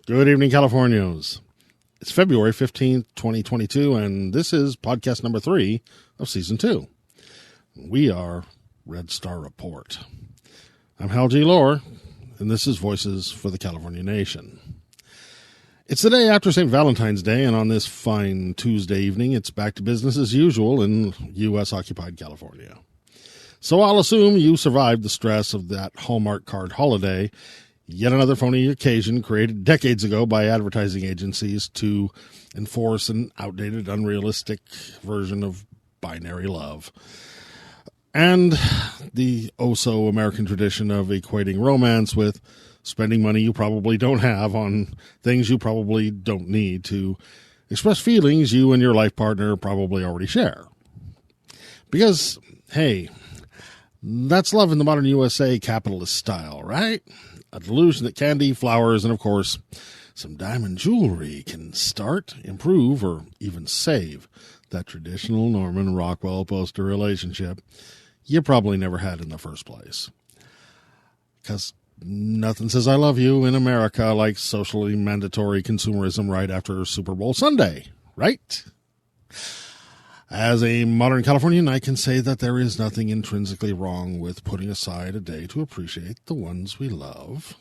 Good evening, Californios. It's February 15th, 2022, and this is podcast number 3 of Season 2. We are Red Star Report. I'm Hal G. Lohr, and this is Voices for the California Nation. It's the day after St. Valentine's Day, and on this fine Tuesday evening, it's back to business as usual in U.S.-occupied California. So I'll assume you survived the stress of that Hallmark card holiday, yet another phony occasion created decades ago by advertising agencies to enforce an outdated, unrealistic version of binary love. And the oh-so-American tradition of equating romance with spending money you probably don't have on things you probably don't need to express feelings you and your life partner probably already share. Because, hey, that's love in the modern USA capitalist style, right? A delusion that candy, flowers, and of course, some diamond jewelry can start, improve, or even save that traditional Norman Rockwell poster relationship you probably never had in the first place. Because nothing says I love you in America like socially mandatory consumerism right after Super Bowl Sunday, right? As a modern Californian, I can say that there is nothing intrinsically wrong with putting aside a day to appreciate the ones we love.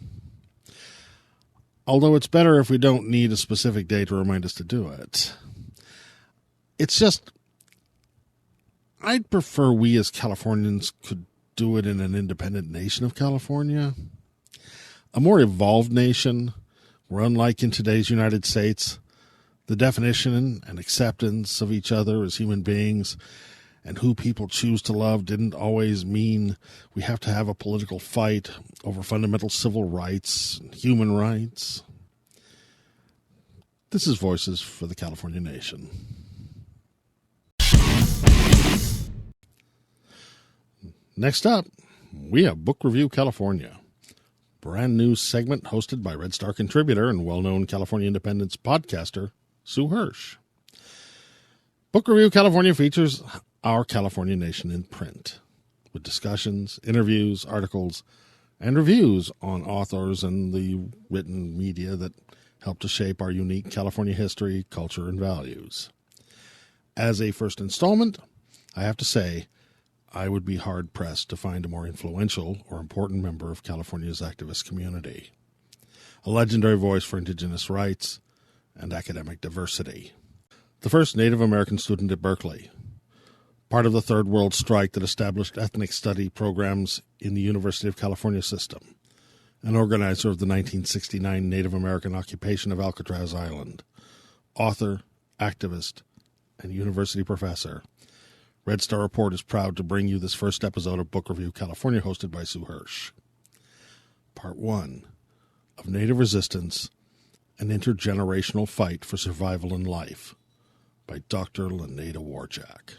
Although it's better if we don't need a specific day to remind us to do it. It's just, I'd prefer we as Californians could do it in an independent nation of California. A more evolved nation, where unlike in today's United States, the definition and acceptance of each other as human beings and who people choose to love didn't always mean we have to have a political fight over fundamental civil rights and human rights. This is Voices for the California Nation. Next up, we have Book Review California, brand new segment hosted by Red Star contributor and well-known California Independence podcaster, Sue Hirsch. Book Review California features our California Nation in print, with discussions, interviews, articles, and reviews on authors and the written media that help to shape our unique California history, culture, and values. As a first installment, I have to say, I would be hard-pressed to find a more influential or important member of California's activist community. A legendary voice for Indigenous rights and academic diversity. The first Native American student at Berkeley, part of the Third World Strike that established ethnic study programs in the University of California system, an organizer of the 1969 Native American Occupation of Alcatraz Island, author, activist, and university professor. Red Star Report is proud to bring you this first episode of Book Review California, hosted by Sue Hirsch. Part 1 of Native Resistance, an Intergenerational Fight for Survival in Life by Dr. Lanada War Jack.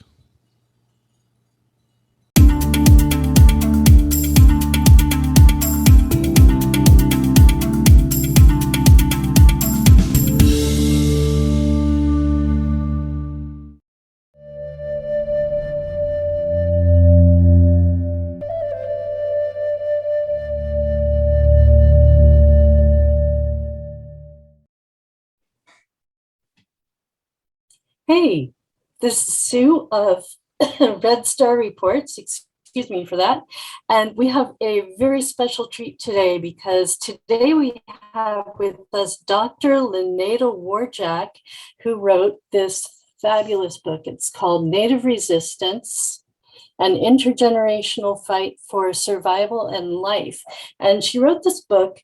Hey, this is Sue of Red Star Reports, excuse me for that. And we have a very special treat today because today we have with us Dr. Lanada War Jack, who wrote this fabulous book. It's called Native Resistance, an Intergenerational Fight for Survival and Life. And she wrote this book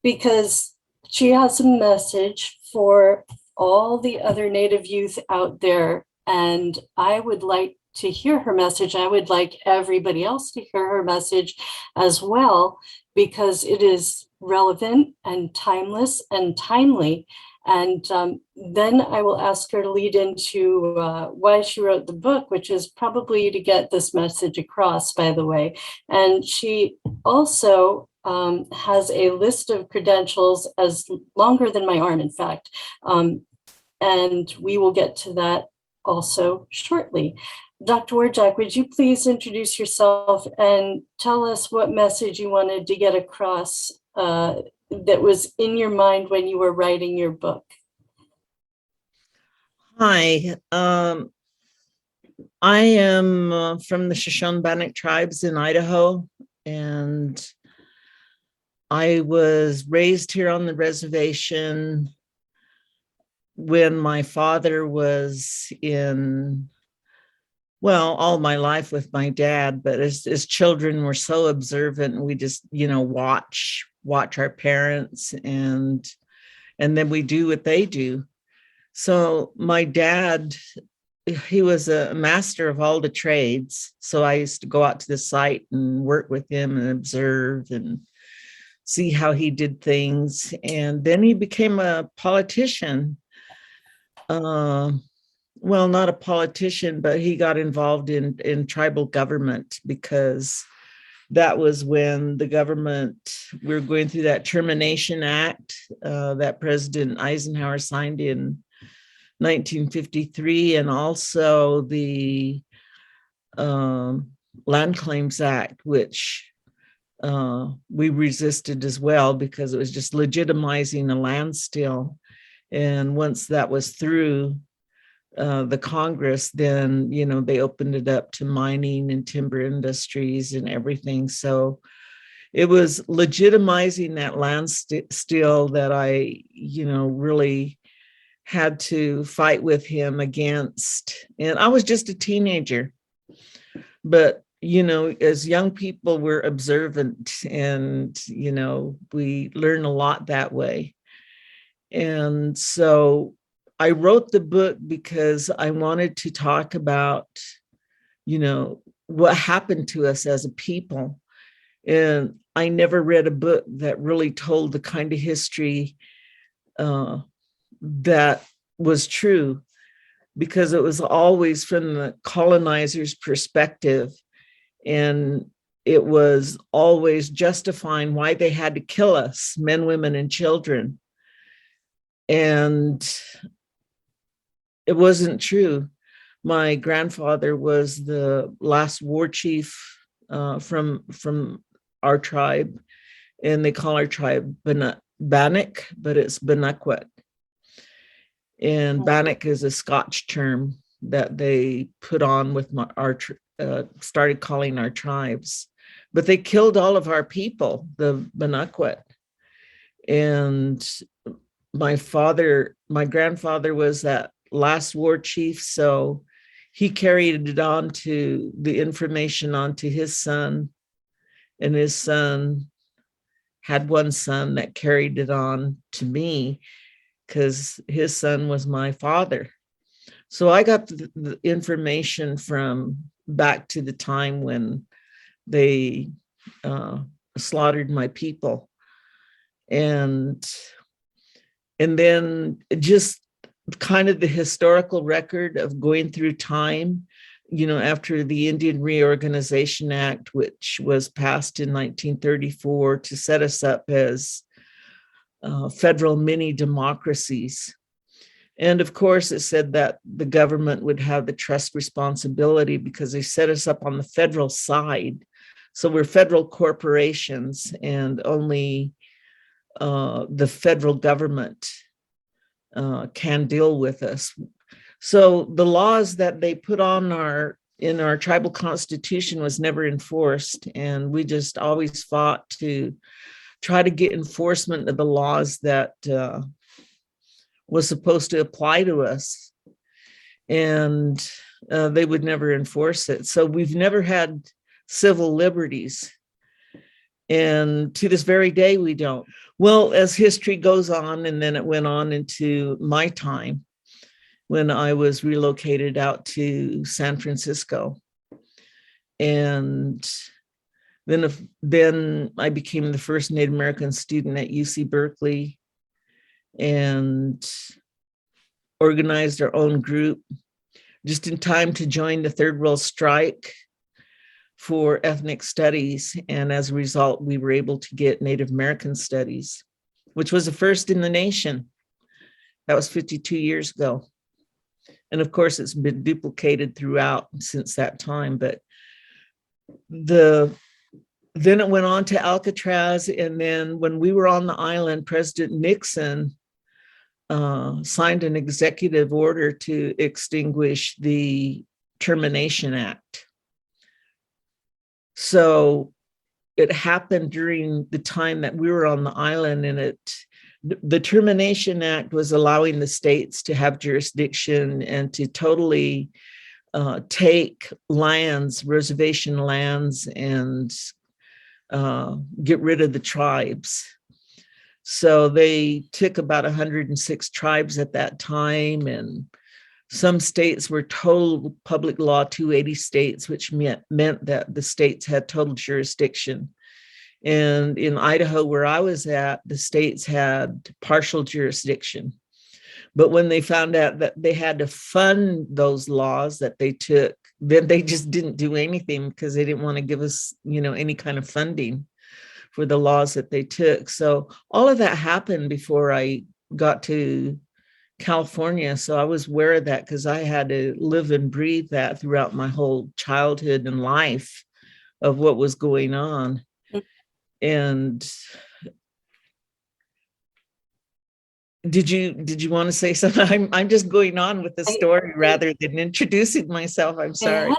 because she has a message for all the other Native youth out there. And I would like to hear her message. I would like everybody else to hear her message as well, because it is relevant and timeless and timely. And then I will ask her to lead into why she wrote the book, which is probably to get this message across, by the way. And she also has a list of credentials as longer than my arm, in fact. And we will get to that also shortly. Dr. War Jack, would you please introduce yourself and tell us what message you wanted to get across that was in your mind when you were writing your book? Hi, I am from the Shoshone-Bannock tribes in Idaho, and I was raised here on the reservation when my father was all my life with my dad, but as children, we're so observant, and we just, watch our parents, and then we do what they do. So my dad, he was a master of all the trades. So I used to go out to the site and work with him and observe and see how he did things. And then he became a politician. Well, not a politician, but he got involved in tribal government, because that was when the government, we were going through that Termination Act that President Eisenhower signed in 1953, and also the Land Claims Act, which we resisted as well, because it was just legitimizing a land still. And once that was through the Congress, then, they opened it up to mining and timber industries and everything. So it was legitimizing that land still that I, really had to fight with him against. And I was just a teenager, but, as young people, we're observant, and, we learn a lot that way. And so I wrote the book because I wanted to talk about, what happened to us as a people. And I never read a book that really told the kind of history that was true, because it was always from the colonizer's perspective. And it was always justifying why they had to kill us, men, women, and children. And it wasn't true. My grandfather was the last war chief from our tribe, and they call our tribe Bannock, but it's Bannock. And Bannock is a Scotch term that they put on with started calling our tribes. But they killed all of our people, the Bannock. And my grandfather was that last war chief, so he carried it on to the information onto his son, and his son had one son that carried it on to me, because his son was my father. So I got the information from back to the time when they slaughtered my people. And then just kind of the historical record of going through time, after the Indian Reorganization Act, which was passed in 1934 to set us up as federal mini democracies. And of course, it said that the government would have the trust responsibility, because they set us up on the federal side. So we're federal corporations, and only the federal government can deal with us. So the laws that they put on in our tribal constitution was never enforced. And we just always fought to try to get enforcement of the laws that was supposed to apply to us. And they would never enforce it. So we've never had civil liberties. And to this very day, we don't. Well, as history goes on, and then it went on into my time. when I was relocated out to San Francisco. And then I became the first Native American student at UC Berkeley and organized our own group just in time to join the Third World Strike for ethnic studies. And as a result, we were able to get Native American studies, which was the first in the nation. That was 52 years ago. And of course, it's been duplicated throughout since that time. But then it went on to Alcatraz. And then when we were on the island, President Nixon signed an executive order to extinguish the Termination Act. So it happened during the time that we were on the island, and the Termination Act was allowing the states to have jurisdiction and to totally take lands, reservation lands, and get rid of the tribes. So they took about 106 tribes at that time, and some states were total public law 280 states, which meant that the states had total jurisdiction. And in Idaho, where I was at, the states had partial jurisdiction. But when they found out that they had to fund those laws that they took, then they just didn't do anything because they didn't want to give us, any kind of funding for the laws that they took. So all of that happened before I got to California. So I was aware of that because I had to live and breathe that throughout my whole childhood and life of what was going on. And did you want to say something? I'm just going on with the story rather than introducing myself. I'm sorry.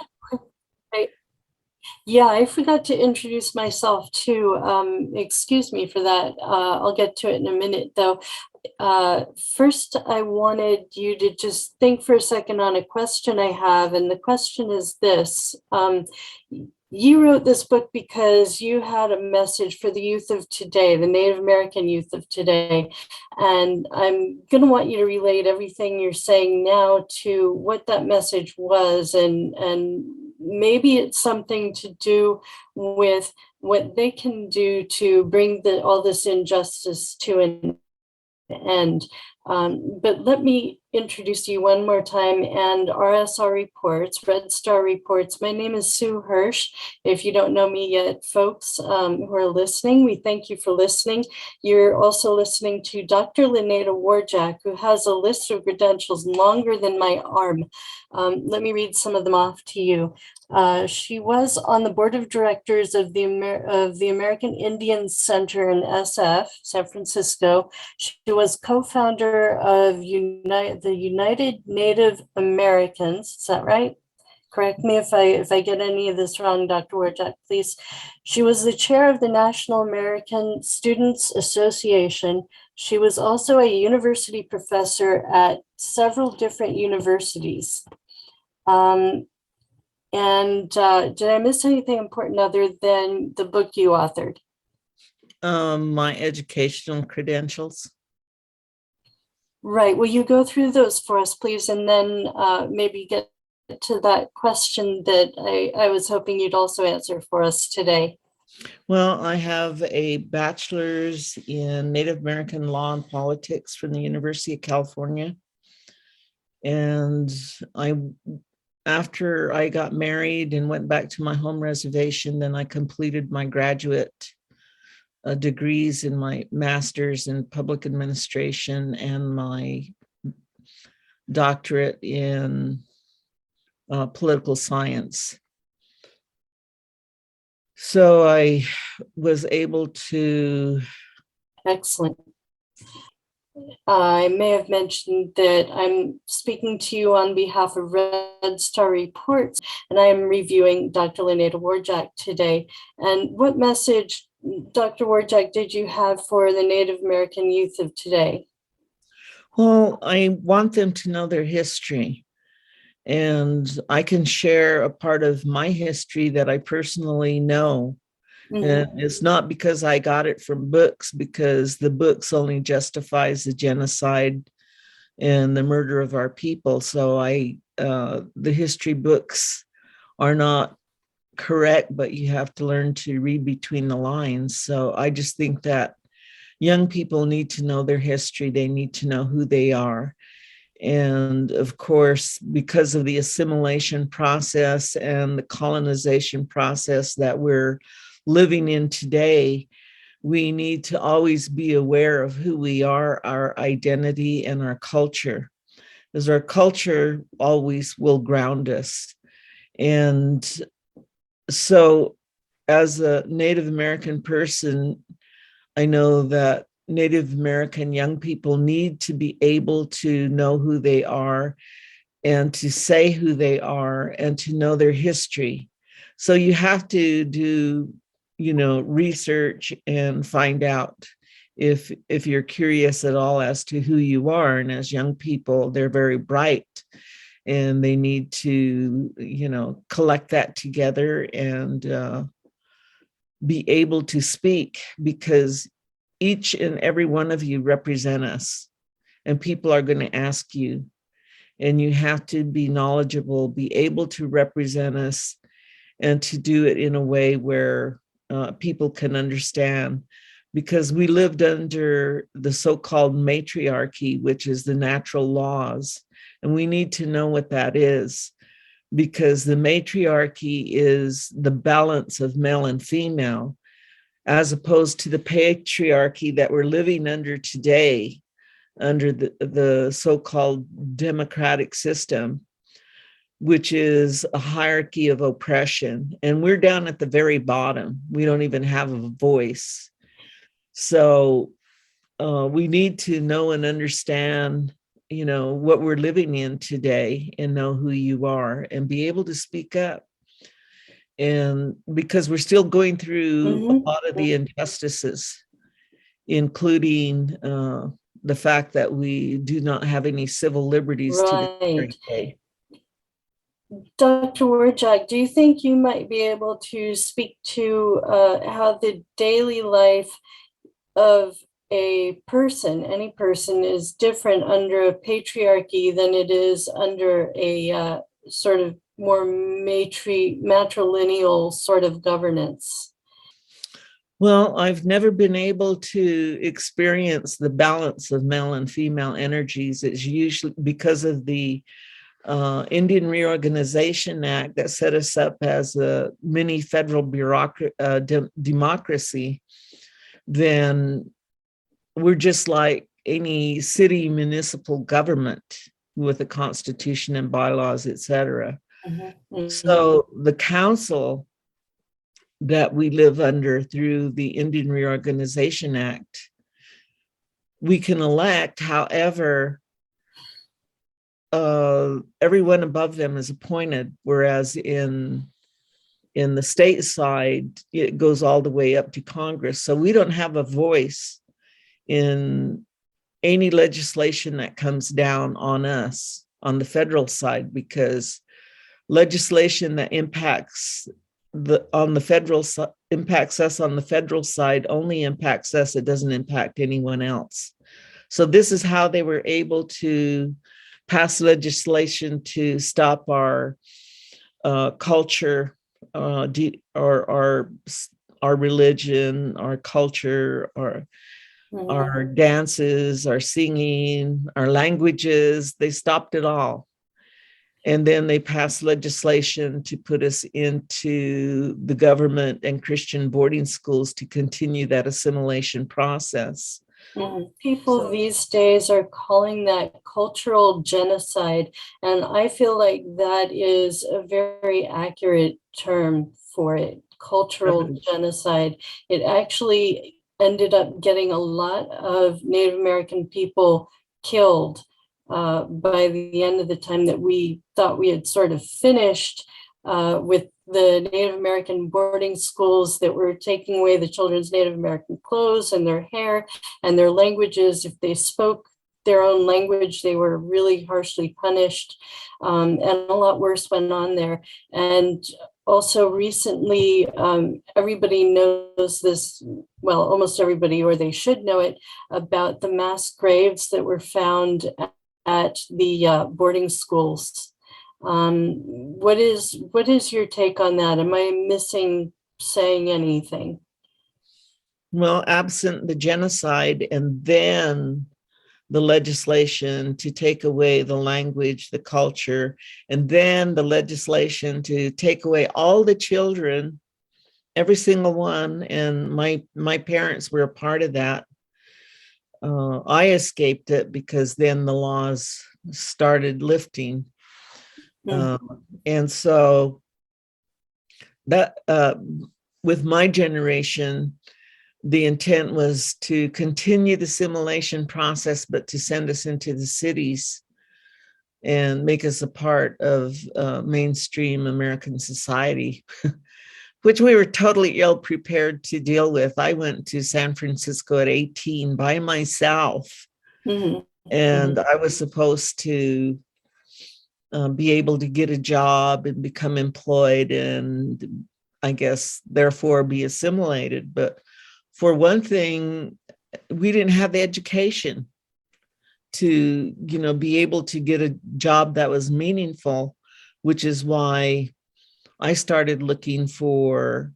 Yeah, I forgot to introduce myself too. Excuse me for that. I'll get to it in a minute, though. First, I wanted you to just think for a second on a question I have, and the question is this. You wrote this book because you had a message for the youth of today, the Native American youth of today. And I'm going to want you to relate everything you're saying now to what that message was. And maybe it's something to do with what they can do to bring all this injustice to an end. But let me introduce you one more time, and RSR Reports, Red Star Reports. My name is Sue Hirsch. If you don't know me yet, folks who are listening, we thank you for listening. You're also listening to Dr. Lanada War Jack, who has a list of credentials longer than my arm. Let me read some of them off to you. She was on the board of directors of the American Indian Center in SF, San Francisco. She was co-founder of the United Native Americans. Is that right? Correct me if I get any of this wrong, Dr. Warjack, please. She was the chair of the National American Students Association. She was also a university professor at several different universities. And did I miss anything important other than the book you authored? My educational credentials. Right. Will you go through those for us, please? And then maybe get to that question that I was hoping you'd also answer for us today. Well, I have a bachelor's in Native American law and politics from the University of California. And after I got married and went back to my home reservation, then I completed my graduate degrees in my master's in public administration and my doctorate in political science. So I was able to. Excellent. I may have mentioned that I'm speaking to you on behalf of Red Star Reports, and I am reviewing Dr. Lanada War Jack today. And what message, Dr. War Jack, did you have for the Native American youth of today? Well, I want them to know their history. And I can share a part of my history that I personally know. Mm-hmm. And it's not because I got it from books, because the books only justifies the genocide and the murder of our people. So the history books are not correct, but you have to learn to read between the lines. So I just think that young people need to know their history. They need to know who they are. And of course, because of the assimilation process and the colonization process that we're living in today, we need to always be aware of who we are, our identity, and our culture, because our culture always will ground us. And so, as a Native American person, I know that Native American young people need to be able to know who they are and to say who they are and to know their history. So you have to do, research and find out if you're curious at all as to who you are. And as young people, they're very bright and they need to, collect that together and be able to speak, because each and every one of you represent us, and people are going to ask you, and you have to be knowledgeable, be able to represent us, and to do it in a way where people can understand, because we lived under the so-called matriarchy, which is the natural laws, and we need to know what that is, because the matriarchy is the balance of male and female, as opposed to the patriarchy that we're living under today, under the so-called democratic system, which is a hierarchy of oppression. And we're down at the very bottom. We don't even have a voice. So we need to know and understand, what we're living in today, and know who you are and be able to speak up. And because we're still going through a lot of the injustices, including the fact that we do not have any civil liberties to this very day. Dr. War Jack, do you think you might be able to speak to how the daily life of any person is different under a patriarchy than it is under a sort of more matrilineal sort of governance? Well, I've never been able to experience the balance of male and female energies. It's usually because of the Indian Reorganization Act that set us up as a mini federal democracy. Then we're just like any city municipal government with a constitution and bylaws, et cetera. So the council that we live under through the Indian Reorganization Act, we can elect. However, everyone above them is appointed, whereas in the state side, it goes all the way up to Congress. So we don't have a voice in any legislation that comes down on us on the federal side, because legislation that impacts us on the federal side only impacts us. It doesn't impact anyone else. So this is how they were able to pass legislation to stop our culture, or our religion, our culture, our dances, our singing, our languages. They stopped it all. And then they passed legislation to put us into the government and Christian boarding schools to continue that assimilation process. People these days are calling that cultural genocide. And I feel like that is a very accurate term for it, cultural genocide. It actually ended up getting a lot of Native American people killed by the end of the time that we thought we had sort of finished with the Native American boarding schools that were taking away the children's Native American clothes and their hair and their languages. If they spoke their own language, they were really harshly punished, and a lot worse went on there. And also recently, everybody knows this, well, almost everybody, or they should know it, about the mass graves that were found at the boarding schools. What is your take on that? Am I missing saying anything? Well, absent the genocide and then the legislation to take away the language, the culture, and then the legislation to take away all the children, every single one. And my parents were a part of that. I escaped it because then the laws started lifting. And so that with my generation, the intent was to continue the assimilation process, but to send us into the cities and make us a part of mainstream American society, which we were totally ill prepared to deal with. I went to San Francisco at 18 by myself, and I was supposed to be able to get a job and become employed and I guess therefore be assimilated. But for one thing, we didn't have the education to, be able to get a job that was meaningful, which is why I started looking for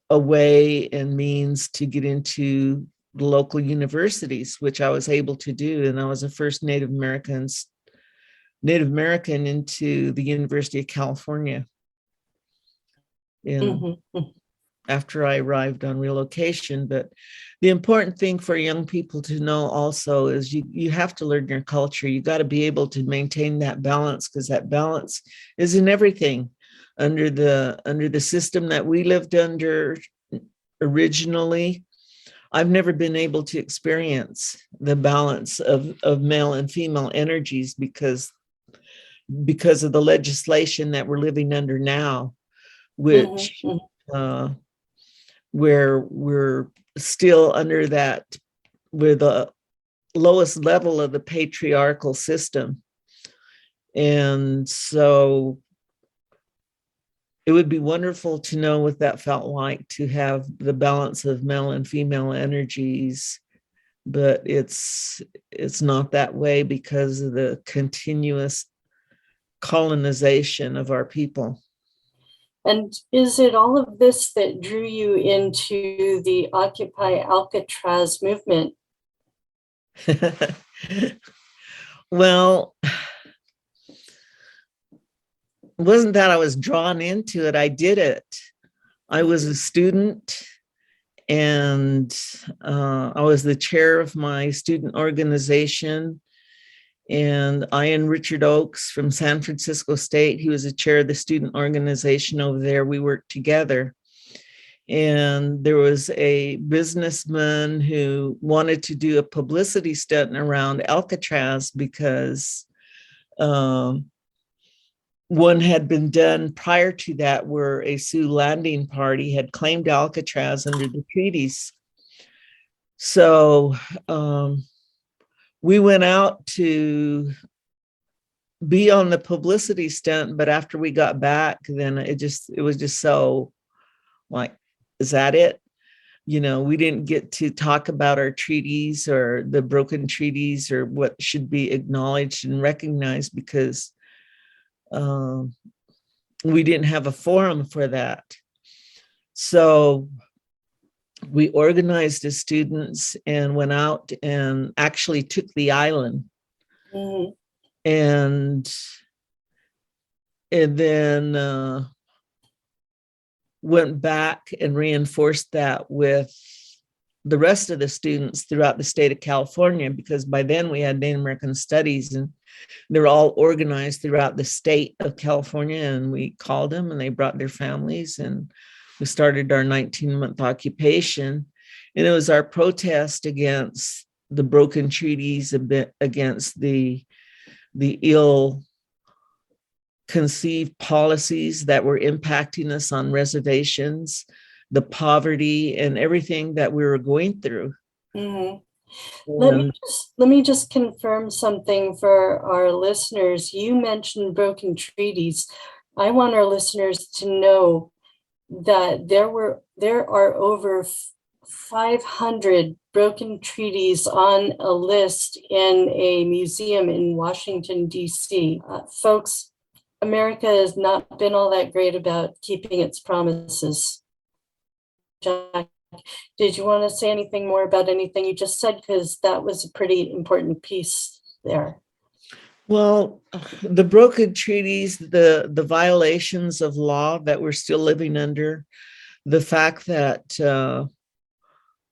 a way and means to get into the local universities, which I was able to do. And I was the first Native American into the University of California. After I arrived on relocation. But the important thing for young people to know also is you have to learn your culture. You got to be able to maintain that balance, because that balance is in everything. Under the system that we lived under originally, I've never been able to experience the balance of male and female energies because of the legislation that we're living under now, which where we're still under that, we're the lowest level of the patriarchal system. And so it would be wonderful to know what that felt like, to have the balance of male and female energies, but it's not that way because of the continuous colonization of our people. And is it all of this that drew you into the Occupy Alcatraz movement? Well, it wasn't that I was drawn into it. I did it. I was a student, and I was the chair of my student organization. And Ian Richard Oakes from San Francisco State, he was the chair of the student organization over there. We worked together. And there was a businessman who wanted to do a publicity stunt around Alcatraz because one had been done prior to that where a Sioux landing party had claimed Alcatraz under the treaties. So we went out to be on the publicity stunt, but after we got back, then it was just so like, is that it? We didn't get to talk about our treaties or the broken treaties or what should be acknowledged and recognized because we didn't have a forum for that. So we organized as students and went out and actually took the island. And then went back and reinforced that with the rest of the students throughout the state of California, because by then we had Native American studies and they're all organized throughout the state of California. And we called them and they brought their families and we started our 19-month occupation. And it was our protest against the broken treaties, against the ill-conceived policies that were impacting us on reservations, the poverty and everything that we were going through. Let me just confirm something for our listeners. You mentioned broken treaties. I want our listeners to know that there are over 500 broken treaties on a list in a museum in Washington, D.C. Folks, America has not been all that great about keeping its promises. Jack, did you want to say anything more about anything you just said? Because that was a pretty important piece there. Well, the broken treaties, the violations of law that we're still living under, the fact that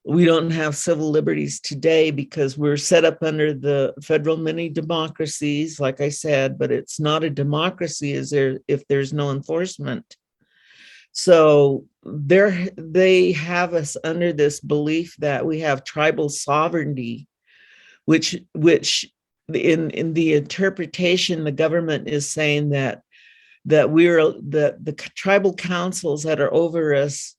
we don't have civil liberties today because we're set up under the federal mini democracies, like I said, but it's not a democracy if there's no enforcement. So they have us under this belief that we have tribal sovereignty, which in the interpretation, the government is saying that the tribal councils that are over us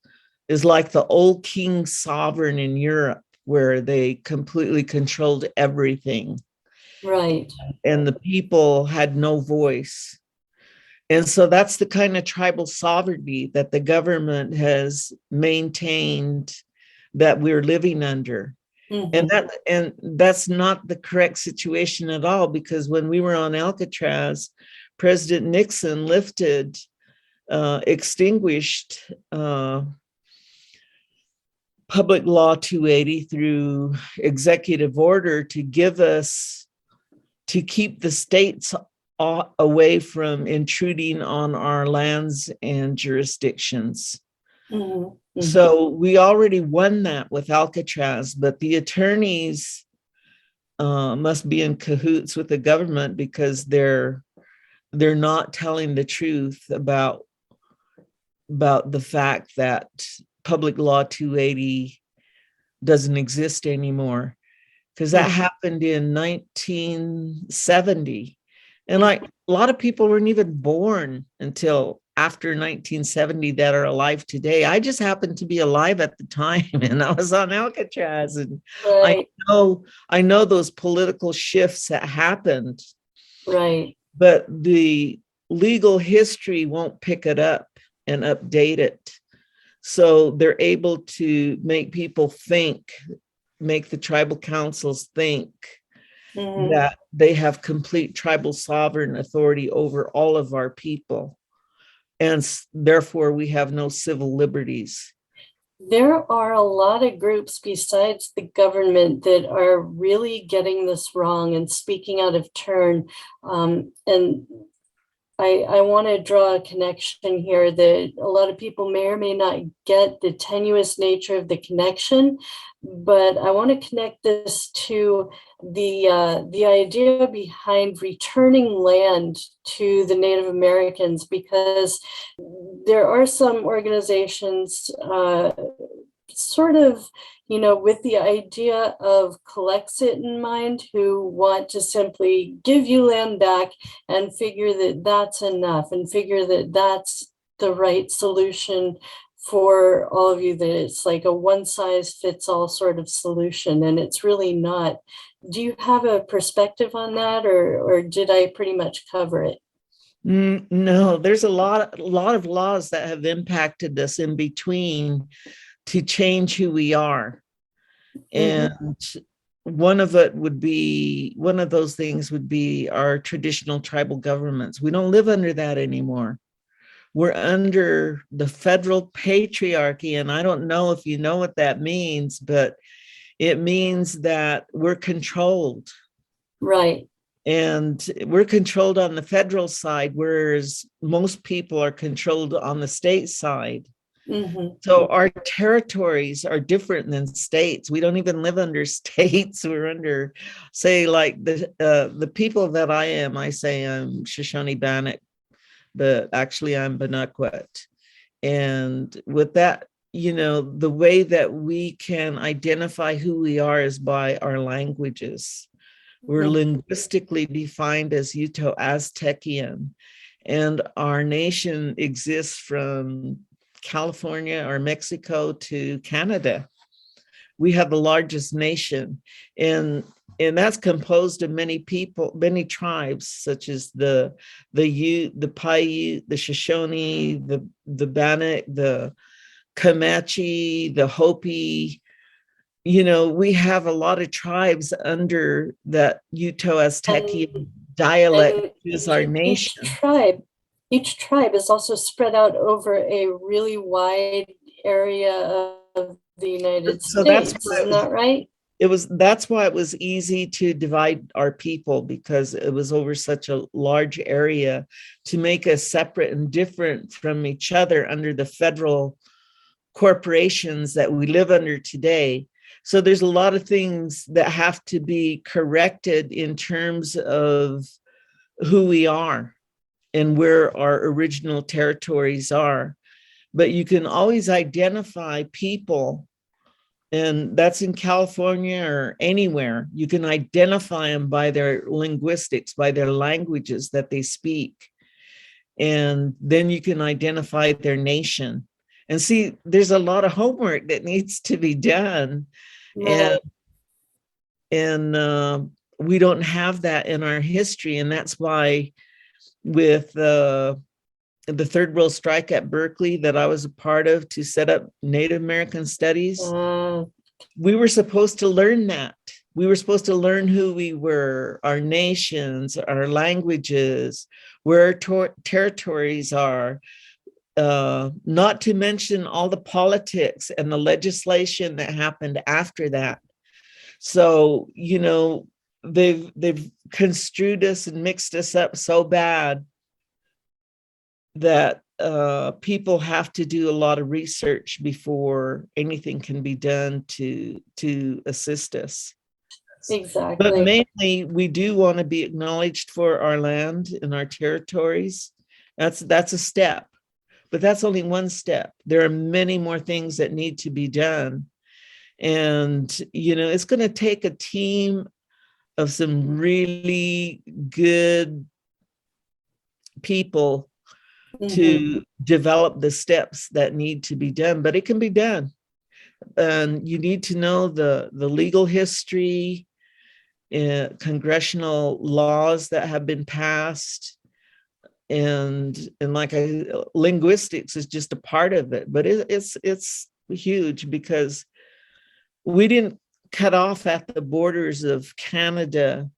is like the old king sovereign in Europe, where they completely controlled everything. Right. And the people had no voice. And so that's the kind of tribal sovereignty that the government has maintained that we're living under. Mm-hmm. And that's not the correct situation at all, because when we were on Alcatraz, President Nixon extinguished Public Law 280 through executive order to keep the states away from intruding on our lands and jurisdictions. Mm-hmm. Mm-hmm. So we already won that with Alcatraz, but the attorneys must be in cahoots with the government because they're not telling the truth about the fact that Public Law 280 doesn't exist anymore, because that happened in 1970. And like a lot of people weren't even born until after 1970 that are alive today. I just happened to be alive at the time, and I was on Alcatraz, and right. I know those political shifts that happened. Right. But the legal history won't pick it up and update it. So they're able to make people think, make the tribal councils think that they have complete tribal sovereign authority over all of our people. And therefore, we have no civil liberties. There are a lot of groups besides the government that are really getting this wrong and speaking out of turn. And I want to draw a connection here that a lot of people may or may not get the tenuous nature of the connection, but I want to connect this to the idea behind returning land to the Native Americans, because there are some organizations sort of, with the idea of Collexit in mind, who want to simply give you land back and figure that that's enough and figure that that's the right solution for all of you, that it's like a one size fits all sort of solution, and it's really not. Do you have a perspective on that, or did I pretty much cover it? No, there's a lot of laws that have impacted us in between to change who we are. And one of those things would be our traditional tribal governments. We don't live under that anymore. We're under the federal patriarchy. And I don't know if you know what that means, but it means that we're controlled. Right. And we're controlled on the federal side, whereas most people are controlled on the state side. So our territories are different than states. We don't even live under states. We're under, say, like the people that I say I'm Shoshone Bannock, but actually I'm Bannoquet. And with that, the way that we can identify who we are is by our languages. We're linguistically defined as Uto-Aztecian, and our nation exists from California or Mexico to Canada. We have the largest nation, and that's composed of many people, many tribes, such as the Ute, the Paiute, the Shoshone, the Bannock, the Comanche, the Hopi, we have a lot of tribes under that Uto-Aztecian dialect, And which is our nation. Each tribe is also spread out over a really wide area of the United So States. Isn't that right? That's why it was easy to divide our people, because it was over such a large area, to make us separate and different from each other under the federal corporations that we live under today. So there's a lot of things that have to be corrected in terms of who we are and where our original territories are. But you can always identify people, and that's in California or anywhere. You can identify them by their linguistics, by their languages that they speak. And then you can identify their nation. And see, there's a lot of homework that needs to be done. Right. And we don't have that in our history. And that's why with the Third World Strike at Berkeley that I was a part of to set up Native American Studies, we were supposed to learn that. We were supposed to learn who we were, our nations, our languages, where our territories are, not to mention all the politics and the legislation that happened after that. So, they've construed us and mixed us up so bad that people have to do a lot of research before anything can be done to assist us. Exactly. But mainly, we do want to be acknowledged for our land and our territories. That's a step, but that's only one step. There are many more things that need to be done. And, it's going to take a team of some really good people to develop the steps that need to be done, but it can be done. And you need to know the legal history, congressional laws that have been passed, and linguistics is just a part of it. But it's huge, because we didn't cut off at the borders of Canada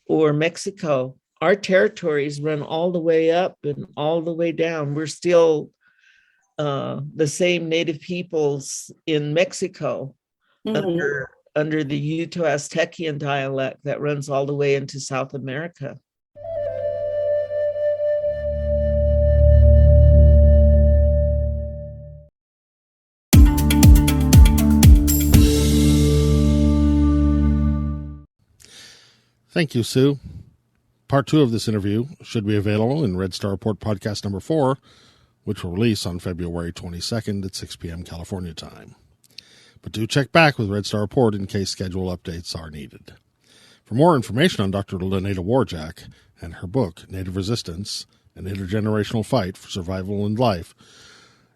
or Mexico. Our territories run all the way up and all the way down. We're still the same native peoples in Mexico under the Uto-Aztecian dialect that runs all the way into South America. Thank you, Sue. Part 2 of this interview should be available in Red Star Report podcast number 4, which will release on February 22nd at 6 p.m. California time. But do check back with Red Star Report in case schedule updates are needed. For more information on Dr. Lanada War Jack and her book, Native Resistance, An Intergenerational Fight for Survival and Life,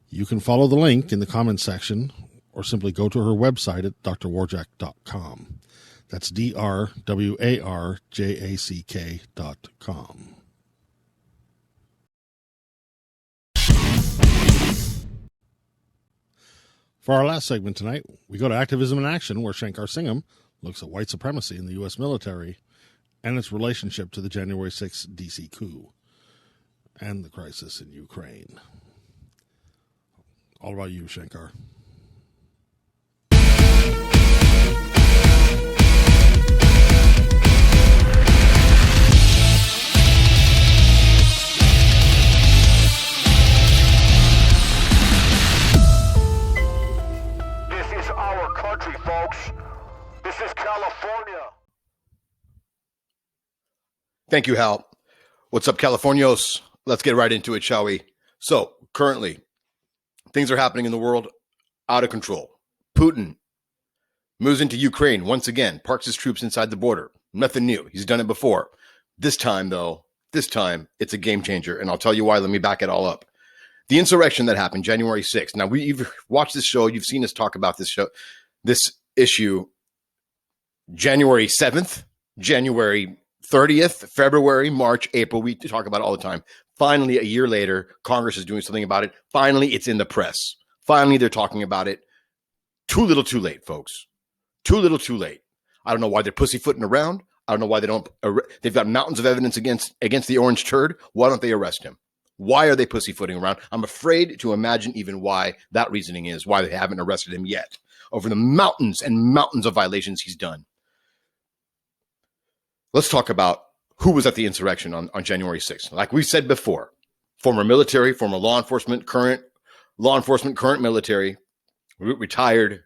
you can follow the link in the comments section or simply go to her website at drwarjack.com. That's drwarjack.com. For our last segment tonight, we go to Activism in Action, where Shankar Singham looks at white supremacy in the U.S. military and its relationship to the January 6th D.C. coup and the crisis in Ukraine. All about you, Shankar. Folks, this is California. Thank you, Hal. What's up, Californios? Let's get right into it, shall we? So, currently, things are happening in the world out of control. Putin moves into Ukraine once again, parks his troops inside the border. Nothing new. He's done it before. This time, it's a game changer, and I'll tell you why. Let me back it all up. The insurrection that happened January 6th. Now, you've watched this show. You've seen us talk about this issue January 7th, January 30th, February, March, April. We talk about it all the time. Finally, a year later, Congress is doing something about it. Finally, it's in the press. Finally, they're talking about it. Too little, too late, folks. Too little, too late. I don't know why they're pussyfooting around. I don't know why they don't. They've got mountains of evidence against the orange turd. Why don't they arrest him? Why are they pussyfooting around? I'm afraid to imagine even why that reasoning is, why they haven't arrested him yet over the mountains and mountains of violations he's done. Let's talk about who was at the insurrection on January 6th. Like we said before, former military, former law enforcement, current military, retired.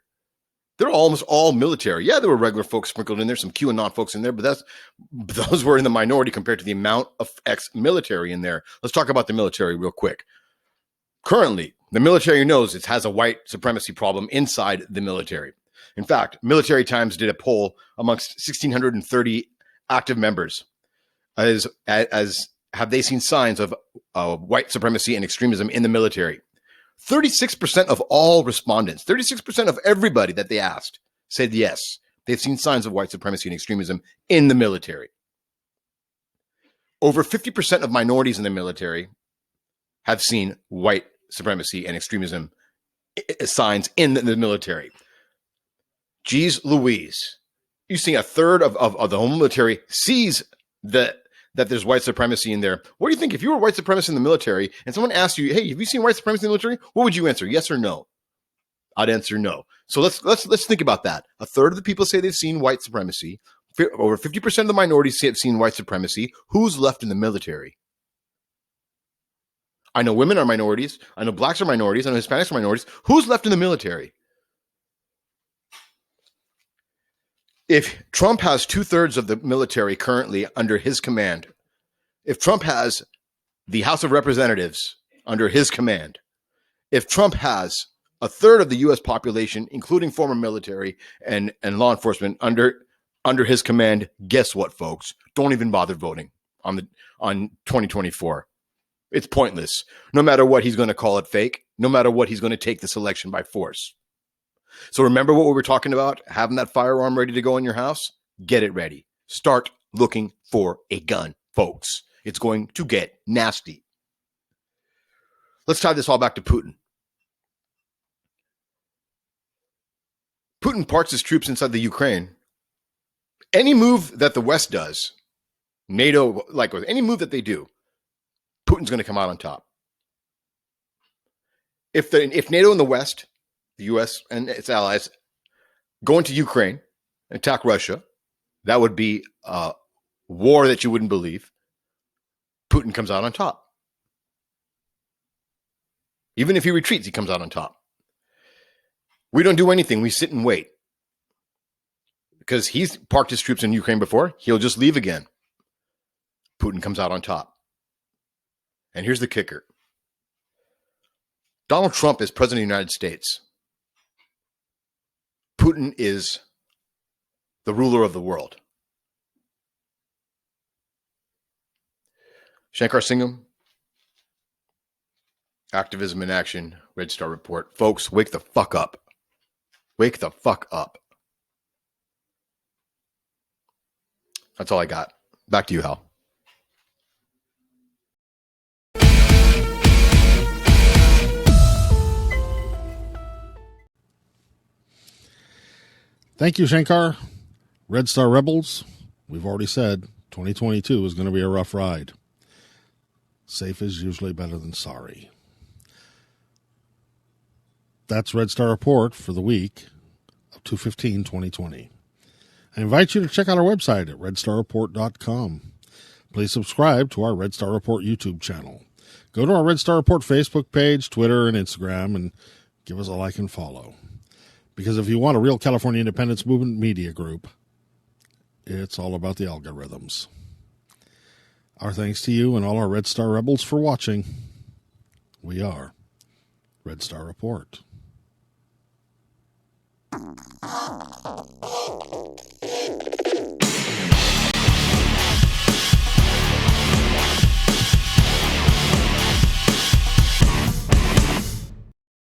They're almost all military. Yeah, there were regular folks sprinkled in there, some QAnon folks in there, but those were in the minority compared to the amount of ex-military in there. Let's talk about the military real quick. Currently, the military knows it has a white supremacy problem inside the military. In fact, Military Times did a poll amongst 1,630 active members as have they seen signs of white supremacy and extremism in the military. 36% of all respondents, 36% of everybody that they asked said yes, they've seen signs of white supremacy and extremism in the military. Over 50% of minorities in the military have seen white supremacy and extremism signs in the military. Geez Louise, you see a third of the whole military sees that there's white supremacy in there. What do you think if you were white supremacist in the military and someone asked you, hey, have you seen white supremacy in the military? What would you answer? Yes or no? I'd answer no. So let's think about that. A third of the people say they've seen white supremacy. Over 50% of the minorities say have seen white supremacy. Who's left in the military? I know women are minorities. I know blacks are minorities. I know Hispanics are minorities. Who's left in the military? If Trump has 2/3 of the military currently under his command, if Trump has the House of Representatives under his command, if Trump has a third of the U.S. population, including former military and law enforcement under his command, guess what, folks? Don't even bother voting on 2024. It's pointless. No matter what he's going to call it fake, no matter what he's going to take this election by force. So remember what we were talking about, having that firearm ready to go in your house? Get it ready. Start looking for a gun, folks. It's going to get nasty. Let's tie this all back to Putin. Putin parks his troops inside the Ukraine. Any move that the West does, NATO, likewise, any move that they do, Putin's going to come out on top. If NATO and the West, the U.S. and its allies, go into Ukraine and attack Russia, that would be a war that you wouldn't believe. Putin comes out on top. Even if he retreats, he comes out on top. We don't do anything. We sit and wait. Because he's parked his troops in Ukraine before. He'll just leave again. Putin comes out on top. And here's the kicker. Donald Trump is president of the United States. Putin is the ruler of the world. Shankar Singham, Activism in Action, Red Star Report. Folks, wake the fuck up. Wake the fuck up. That's all I got. Back to you, Hal. Thank you, Shankar. Red Star Rebels, we've already said 2022 is going to be a rough ride. Safe is usually better than sorry. That's Red Star Report for the week of 2/15/2020. I invite you to check out our website at redstarreport.com. Please subscribe to our Red Star Report YouTube channel. Go to our Red Star Report Facebook page, Twitter, and Instagram, and give us a like and follow. Because if you want a real California independence movement media group, it's all about the algorithms. Our thanks to you and all our Red Star Rebels for watching. We are Red Star Report.